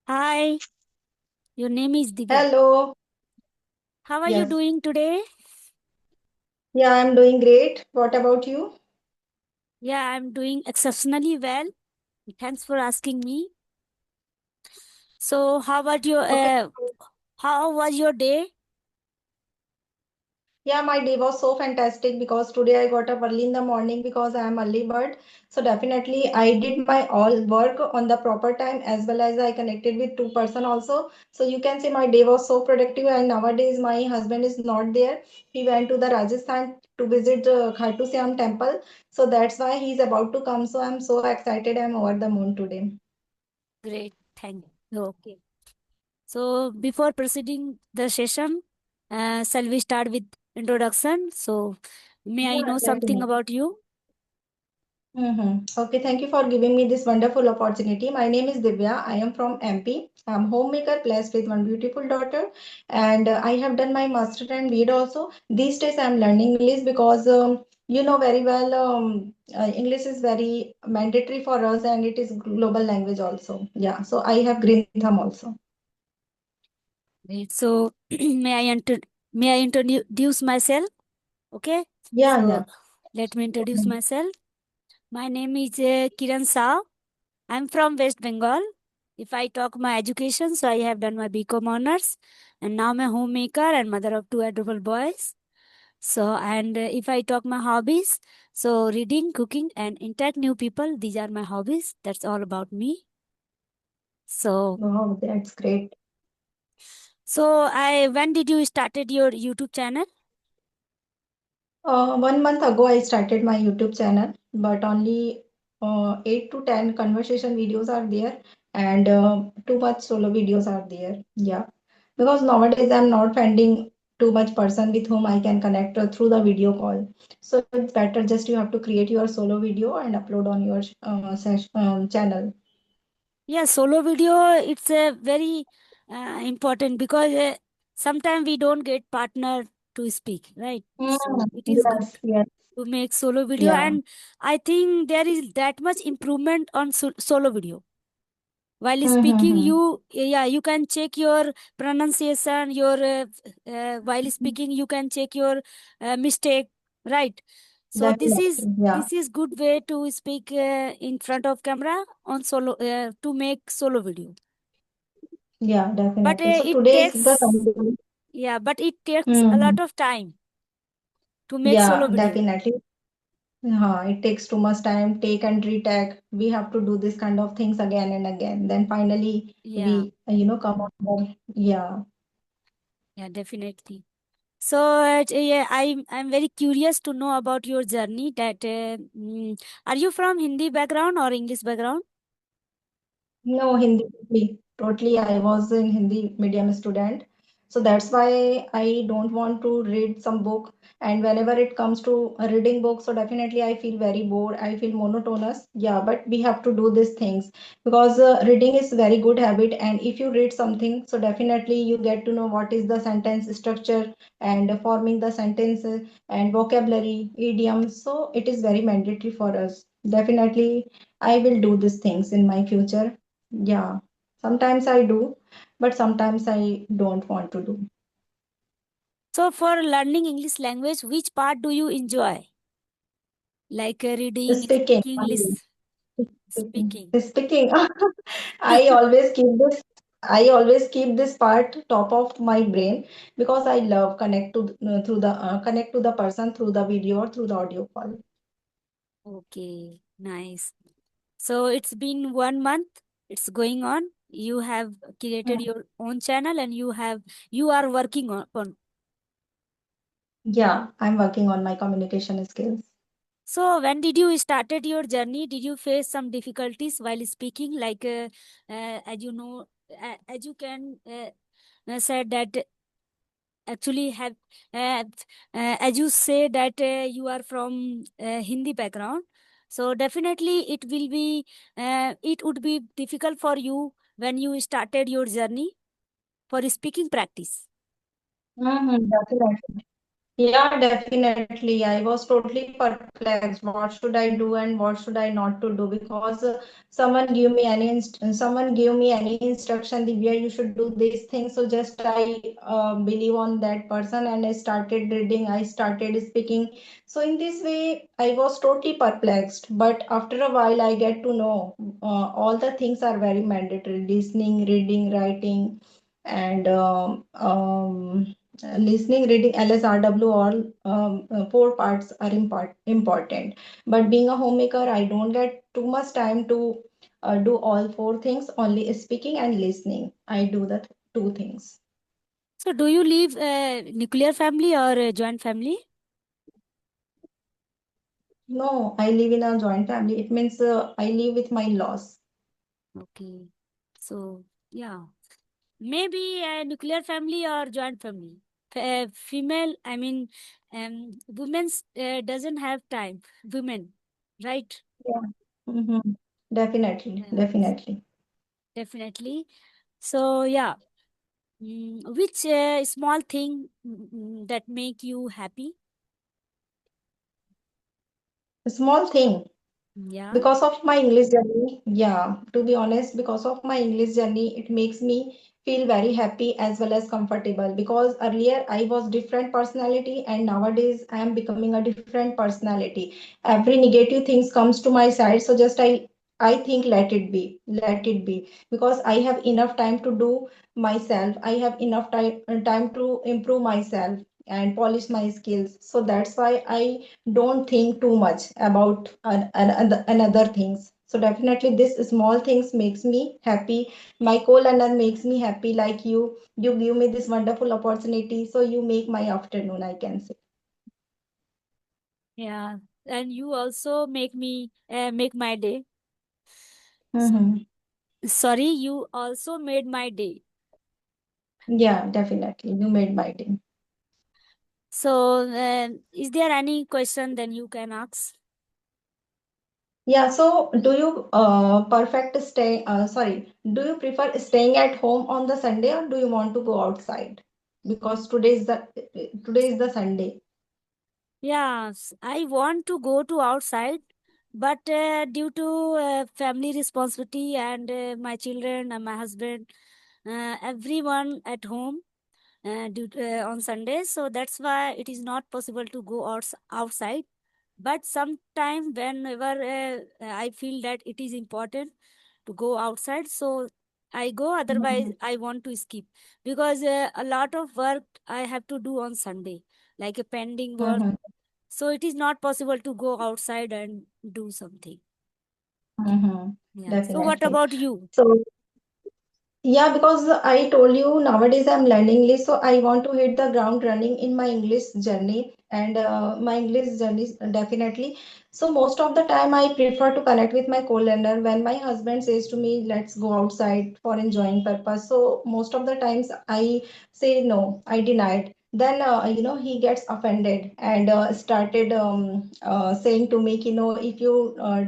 Hi, your name is Divya. Hello. How are you Yes. doing today? Yeah, I'm doing great. What about you? Yeah, I'm doing exceptionally well. Thanks for asking me. So, Okay. how was your day? Yeah, my day was so fantastic because today I got up early in the morning because I am early bird. So definitely I did my all work on the proper time as well as I connected with two-person also. So you can say my day was so productive and nowadays my husband is not there. He went to the Rajasthan to visit the Khatu Syam temple. So that's why he's about to come. So I'm so excited. I'm over the moon today. Great, thank you. Okay. So, before proceeding the session, shall we start with introduction? So, may I Yeah, know something definitely. about you? Okay, thank you for giving me this wonderful opportunity. My name is Divya. I am from MP. I'm homemaker blessed with one beautiful daughter, and I have done my master and BEd also. These days, I'm learning English because you know very well English is very mandatory for us, and it is global language also. Yeah, so I have green thumb also. Great. So, may I introduce myself? Okay. Yeah, yeah. So, let me introduce myself. My name is Kiran Saw. I'm from West Bengal. If I talk my education, so I have done my BCom honors, and now I'm a homemaker and mother of two adorable boys. So, and if I talk my hobbies, so reading, cooking, and interact new people. These are my hobbies. That's all about me. So, Wow, that's great. when did you started your YouTube channel? 1 month ago, I started my YouTube channel, but only 8 to 10 conversation videos are there, and too much solo videos are there. Yeah, because nowadays I'm not finding too much person with whom I can connect through the video call. So it's better just you have to create your solo video and upload on your channel. Yeah, solo video, it's a very important because sometimes we don't get partner to speak, right? So it is good Yes, yes. to make solo video, Yeah. and I think there is that much improvement on solo video. While speaking, Mm-hmm. you can check your pronunciation, your while speaking, you can check your mistake, right? So Definitely. Yeah. this is good way to speak in front of camera on solo to make solo video. Yeah, But definitely. So today is the Sunday. but it takes a Mhm. lot of time to make solo Yeah, video. definitely. It takes too much time, take and retake. We have to do this kind of things again and again. Then finally Yeah, we, come up with, yeah. yeah, definitely. So yeah, I'm very curious to know about your journey. Are you from Hindi background or English background? No, Hindi, totally. I was in Hindi medium student. So that's why I don't want to read some book. And whenever it comes to a reading book, so definitely I feel very bored. I feel monotonous. Yeah, but we have to do these things because reading is very good habit. And if you read something, so definitely you get to know what is the sentence structure and forming the sentences and vocabulary, idioms. So it is very mandatory for us. Definitely, I will do these things in my future. Yeah, sometimes I do, but sometimes I don't want to do. So for learning English language, which part do you enjoy? Like reading, Speaking, speaking, speaking. speaking. I always keep this. I always keep this part top of my brain because I love connect to the person through the video or through the audio call. Okay, nice. So it's been 1 month. It's going on. You have created Mm. your own channel and you are working on. Yeah, I'm working on my communication skills. So when did you started your journey? Did you face some difficulties while speaking? Like as you know, as you can said that actually have uh, as you say that you are from Hindi background. So definitely it would be difficult for you when you started your journey for speaking practice. Definitely. Yeah, definitely. I was totally perplexed. What should I do and what should I not to do? Because someone gave me any instruction the where you should do these things. So just I believe on that person and I started reading. I started speaking. So in this way, I was totally perplexed. But after a while, I get to know all the things are very mandatory: listening, reading, writing, and listening, reading, LSRW, all four parts are important. But being a homemaker, I don't get too much time to do all four things, only speaking and listening. I do the two things. So, do you live a nuclear family or a joint family? No, I live in a joint family. It means I live with my in-laws. Okay. So, yeah, maybe a nuclear family or joint family. Female, I mean, women's doesn't have time. Women, right? Yeah. Hmm. Definitely, Yeah, definitely. definitely. So, yeah, which small thing that make you happy? A small thing. Yeah. Because of my English journey, yeah, to be honest, because of my English journey, it makes me feel very happy as well as comfortable. Because earlier I was different personality and nowadays I am becoming a different personality. Every negative things comes to my side, so just I think let it be, because I have enough time to do myself. I have enough time to improve myself and polish my skills. So that's why I don't think too much about another things. So definitely this small things makes me happy. My co-learner makes me happy, like you give me this wonderful opportunity, so you make my afternoon, I can say. Yeah. And you also make my day. So, Mm-hmm. sorry, you also made my day. Yeah, definitely, you made my day. So, is there any question then you can ask? Yeah, so do you perfect stay sorry do you prefer staying at home on the Sunday, or do you want to go outside? Because today is the Sunday. Yes, I want to go to outside, but due to family responsibility and my children and my husband, everyone at home on Sundays, so that's why it is not possible to go outside. But sometime whenever I feel that it is important to go outside, so I go. Otherwise, I want to skip because a lot of work I have to do on Sunday, like a pending work, Mm-hmm. so it is not possible to go outside and do something. Mm-hmm. Yeah. So what Definitely. about you? So yeah, because I told you nowadays I'm learning English, so I want to hit the ground running in my English journey, and my English journey definitely. So most of the time I prefer to connect with my co-learner when my husband says to me, "Let's go outside for enjoying purpose." So most of the times I say no, I deny it. Then he gets offended and started saying to me, if you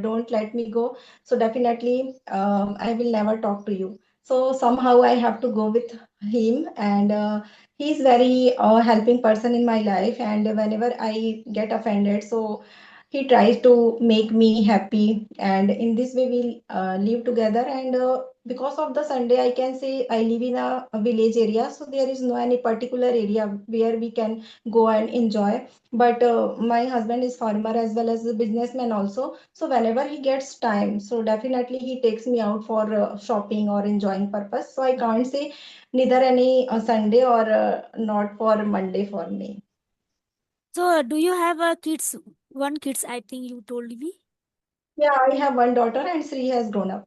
don't let me go, so definitely I will never talk to you. So somehow I have to go with him, and he's very helping person in my life. And whenever I get offended, so he tries to make me happy, and in this way we live together. And because of the Sunday, I can say I live in a village area, so there is no any particular area where we can go and enjoy. But my husband is farmer as well as a businessman also, so whenever he gets time, so definitely he takes me out for shopping or enjoying purpose. So I can't say neither any Sunday or not for Monday for me. So do you have a kids? One kids, I think you told me. Yeah, I have one daughter and Sri has grown up.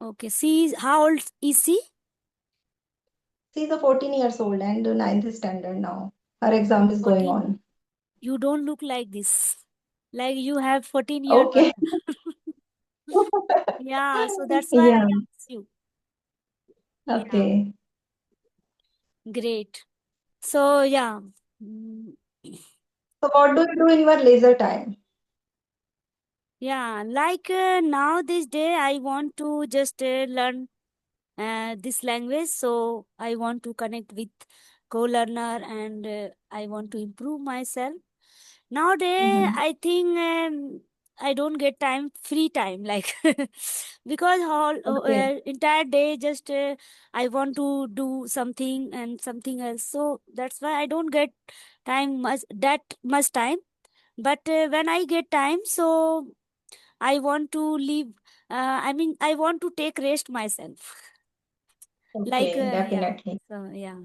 Okay. How old is she? She's a 14 years old and ninth standard now. Her exam is going 14. on. You don't look like this. Like you have 14-year Okay. daughter. Yeah, so that's why Yeah. I asked you. Yeah, Okay. great. So yeah. Mm, So what do you do in your leisure time? yeah, like now this day I want to just learn this language, so I want to connect with co-learner, and I want to improve myself. Nowadays, Mm-hmm. I think I don't get free time, like because whole Okay. entire day just I want to do something and something else. So that's why I don't get that much time. But when I get time, so I want to leave. I mean, I want to take rest myself. Like Okay, yeah. definitely. So yeah.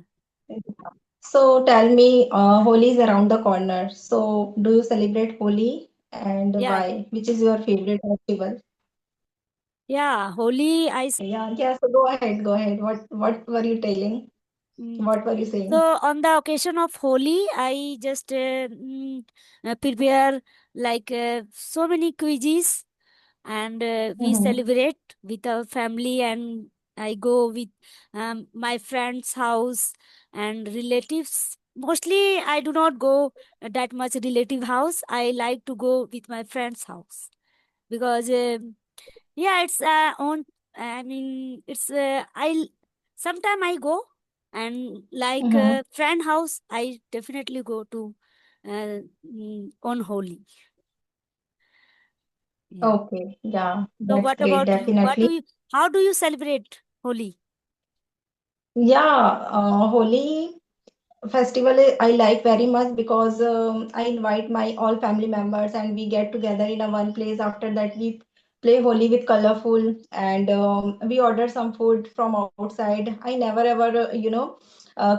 So tell me, Holi is around the corner. So do you celebrate Holi and Yeah. why? Which is your favorite festival? Yeah, Holi, Yeah, yeah. So go ahead, go ahead. What were you telling? mm, What were you so saying? on the occasion of Holi, I just prepare like so many quizzes, and we Mm-hmm. celebrate with our family, and I go with my friend's house and relatives. Mostly, I do not go that much relative house. I like to go with my friend's house because yeah, it's on. I mean, it's sometime I go, and like Mm-hmm. friend house, I definitely go to on Holi. Yeah. Okay, yeah, So that's what great, about you? What do definitely. you? How do you celebrate Holi? Yeah, Holi festival I like very much because I invite my all family members and we get together in a one place. After that, we play Holi with colorful and we order some food from outside. I never ever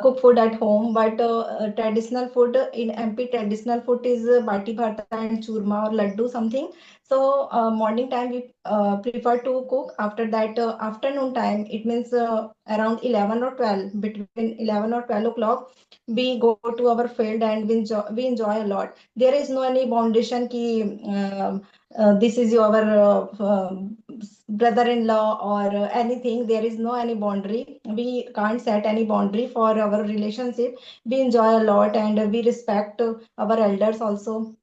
cook food at home, but traditional food in MP, traditional food is bati bharta and churma or laddu something. So morning time we prefer to cook. After that, afternoon time, it means around 11 or 12, between 11 or 12 o'clock, we go to our field and we enjoy a lot. There is no any foundation ki this is your brother-in-law or anything. There is no any boundary. We can't set any boundary for our relationship. We enjoy a lot and we respect our elders also.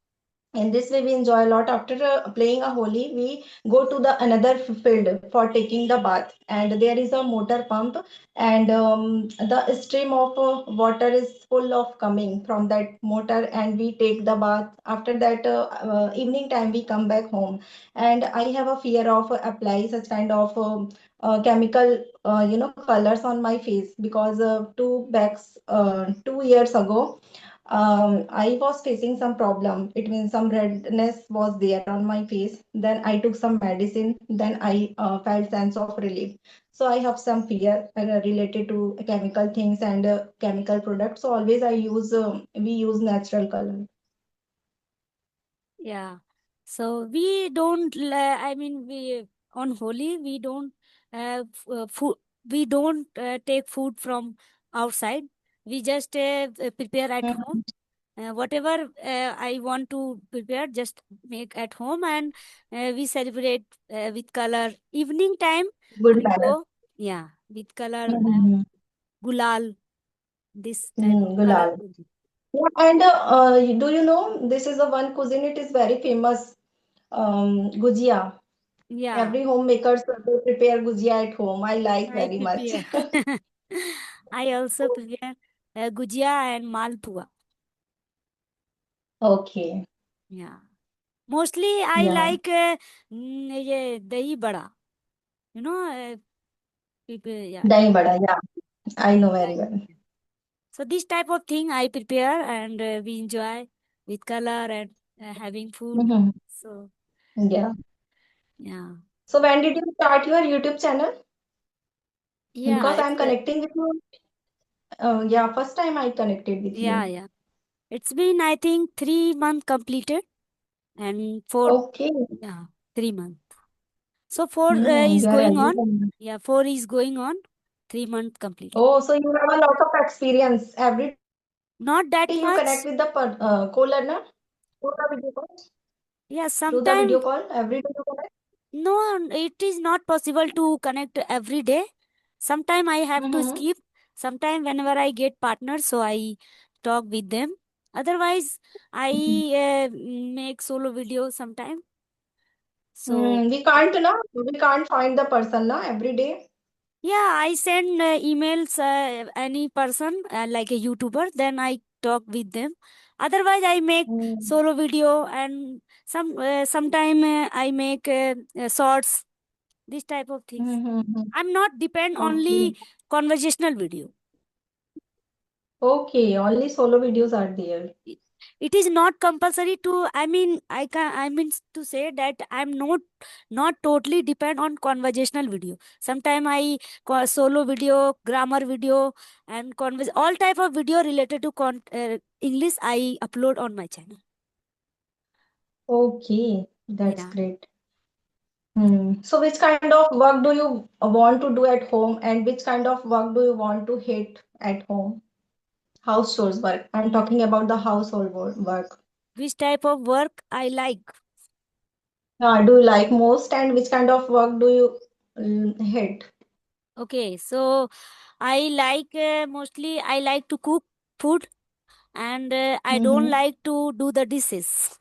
In this way we enjoy a lot. After playing a Holi, we go to the another field for taking the bath, and there is a motor pump, and the stream of water is full of coming from that motor, and we take the bath. After that, evening time we come back home, and I have a fear of apply such kind of chemical colors on my face, because 2 years ago I was facing some problem. It means some redness was there on my face. Then I took some medicine. Then I felt sense of relief. So I have some fear related to chemical things and chemical products. So always we use natural color. Yeah. So we don't. I mean, we on Holi we don't food. We don't take food from outside. We just prepare at home. Whatever I want to prepare, just make at home, and we celebrate with color. Evening time, Good I manner. go, yeah, with color, Mm-hmm. gulal, this type of color. Gulal. Yeah, and do you know this is the one cuisine? It is very famous. Gujia. Yeah, Every homemakers they prepare gujia at home. I like I very much. prepare. I also prepare gujia and malpua. Okay. Yeah, mostly I Yeah. like ये dahi bada. You know, people, yeah, Dahi bada. Yeah. I I know very like. well. So this type of thing I prepare, and we enjoy with color and having food. Mhm. So Yeah. yeah, So when did you start your YouTube channel? yeah, Because it's I'm connecting with you. Yeah, first time I connected with yeah, you. yeah. It's been, I think, 3 months completed, and four, Okay. yeah, 3 months. So four Hmm, is you are going on. eligible. Yeah, 4 is going on. 3 months completed. Oh, so you have a lot of experience. Every day you connect with the Not that much. co-learner through the video call. Yeah, Through the video sometimes call, every day you connect. no, it is not possible to connect every day. Sometime I have to Mm-hmm. skip. Sometime whenever I get partners, so I talk with them. Otherwise, I make solo videos sometime. So We can't find the person na every day. Yeah, I send emails any person like a YouTuber, then I talk with them. Otherwise, I make Mm, solo video and sometime I make shorts. This type of things. mm-hmm. I'm not depend Okay. only conversational video. Okay, only solo videos are there. it it is not compulsory to, I mean, I mean to say that I'm not totally depend on conversational video. Sometime I solo video, grammar video, and all type of video related to English I upload on my channel. Okay, that's Yeah. great. So which kind of work do you want to do at home and which kind of work do you want to hate at home? House chores work. I'm talking about the household work. Which type of work I like? Do you like most and which kind of work do you hate? Okay, so I like mostly I like to cook food, and I don't Mm-hmm. like to do the dishes.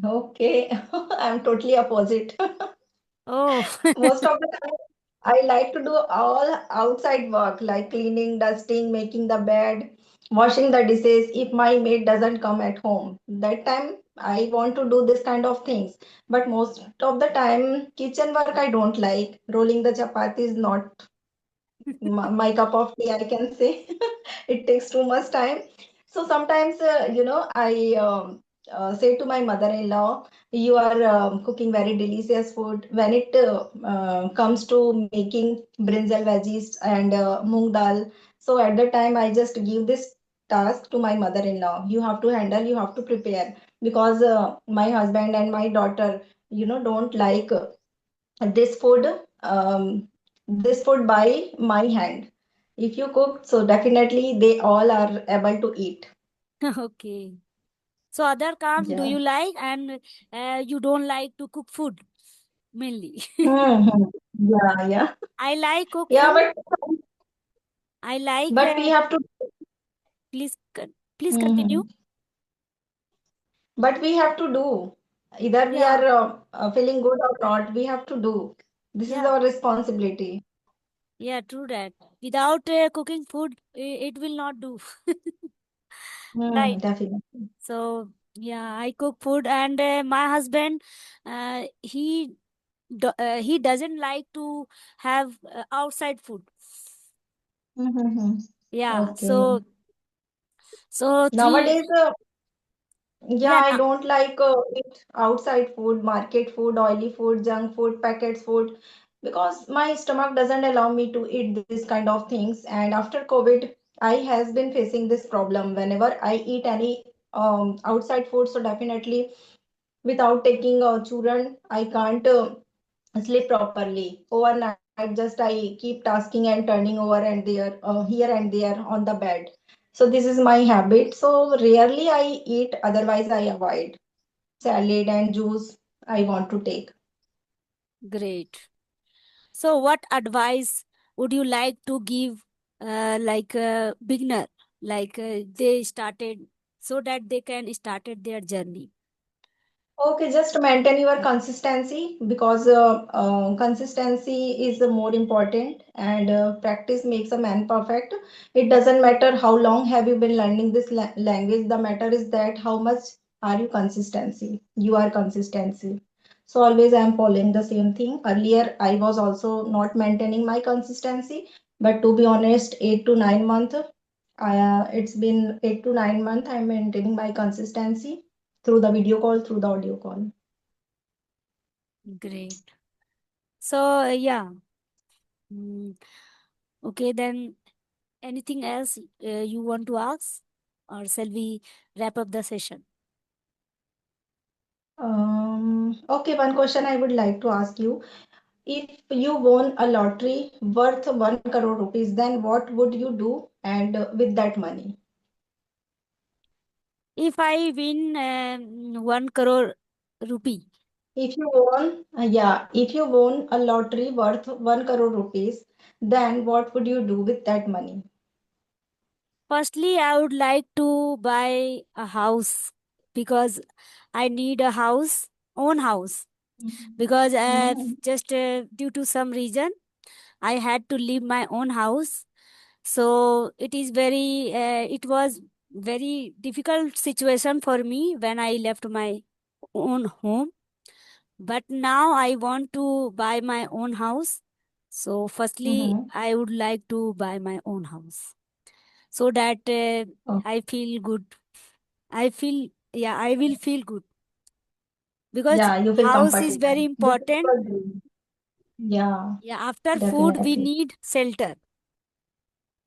Okay, I'm totally opposite. Oh. Most of the time, I like to do all outside work like cleaning, dusting, making the bed, washing the dishes if my maid doesn't come at home. That time I want to do this kind of things. But most of the time, kitchen work I don't like. Rolling the chapati is not my cup of tea, I can say. It takes too much time. So sometimes, I say to my mother-in-law, you are cooking very delicious food. When it comes to making brinjal veggies and moong dal, so at the time I just give this task to my mother-in-law. You have to handle, you have to prepare because my husband and my daughter, don't like this food this food by my hand. If you cook, so definitely they all are able to eat. Okay. So other comes do Yeah. you like, and you don't like to cook food mainly. Hmm. Yeah, yeah. I like cook Yeah, food. I like but we have to please please continue. Mhm. But we have to do. Either we Yeah. are feeling good or not, we have to do. This is Yeah. our responsibility. Yeah, true that. Without cooking food, it will not do. Right. Definitely. So yeah, I cook food, and my husband, he doesn't like to have outside food. Mm-hmm. Yeah. Okay. So three. Nowadays, yeah, Yeah. I don't like eat outside food, market food, oily food, junk food, packets food, because my stomach doesn't allow me to eat this kind of things. And after COVID, I has been facing this problem. Whenever I eat any outside food, so definitely without taking children, I can't sleep properly. Overnight, just I keep tasking and turning over and there, here and there on the bed. So this is my habit. So rarely I eat, otherwise I avoid salad and juice I want to take. Great. So, what advice would you like to give, like a beginner, like they started, so that they can started their journey? Okay, just maintain your consistency because consistency is more important and practice makes a man perfect. It doesn't matter how long have you been learning this language. The matter is that how much are you consistency. You are consistency. So always I am following the same thing. Earlier I was also not maintaining my consistency, but to be honest, 8 to 9 months. It's been 8 to 9 months. I'm maintaining my consistency through the video call, through the audio call. Great. So, yeah. Mm, okay, then anything else you want to ask, or shall we wrap up the session? Okay, one question I would like to ask you. If you won a lottery worth 1 crore rupees, then what would you do and with that money? If I win 1 crore rupee, If you won a lottery worth 1 crore rupees, then what would you do with that money? firstly, I would like to buy a house because I need a house, own house, because Mhm. just due to some reason I had to leave my own house. So it was very difficult situation for me when I left my own home. But now I want to buy my own house. So firstly, Mm-hmm. I would like to buy my own house so that Oh, I feel good. I feel, yeah, I will feel good because yeah, you feel house is comfortable. very This is important. your dream. Yeah, Yeah, after food, we definitely. need shelter.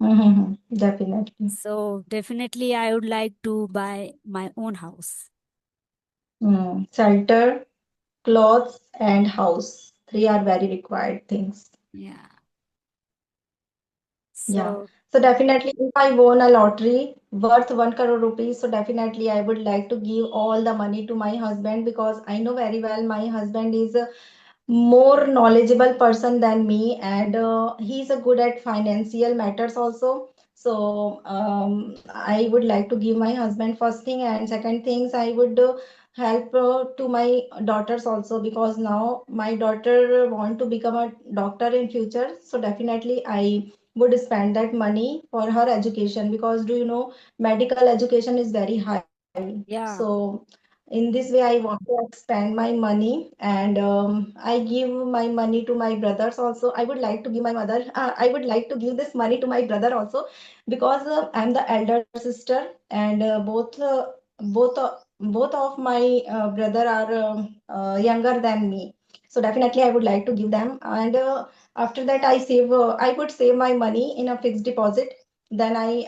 Mm-hmm. Definitely. So definitely, I would like to buy my own house. Shelter, clothes, and house. Three are very required things. Yeah. Yeah. So, So definitely, if I won a lottery worth 1 crore rupees, so definitely I would like to give all the money to my husband because I know very well my husband is a more knowledgeable person than me, and he's a good at financial matters also. So I would like to give my husband first thing, and second things I would help to my daughters also because now my daughter want to become a doctor in future. So definitely I would spend that money for her education because do you know medical education is very high. yeah. So in this way I want to expand my money, and I give my money to my brothers also. I would like to give my mother I would like to give this money to my brother also because I'm the elder sister, and both of my brother are younger than me. So definitely I would like to give them, and after that I would save my money in a fixed deposit. Then I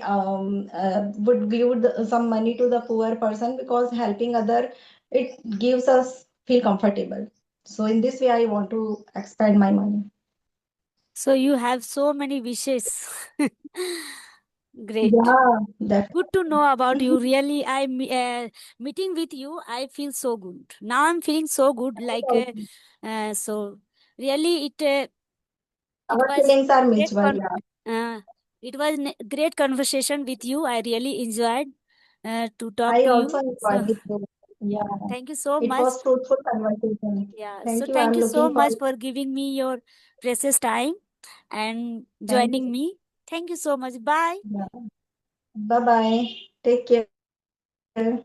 would give some money to the poor person because helping other, it gives us feel comfortable. So in this way I want to expand my money. So you have so many wishes. Great. Yeah, Good to know about you. definitely. Really, meeting with you. I feel so good. Now I'm feeling so good. So really, it Our was feelings are great. mutual. Yeah, Uh, it was great conversation with you. I really enjoyed to talk I to also you. enjoyed So it too. Yeah, thank you so it much. was fruitful conversation. Yeah. So Thank you. I'm thank you so looking much forward. for giving me your precious time and Thank you. joining me. Thank you so much. Bye. Yeah. Bye bye. Take care.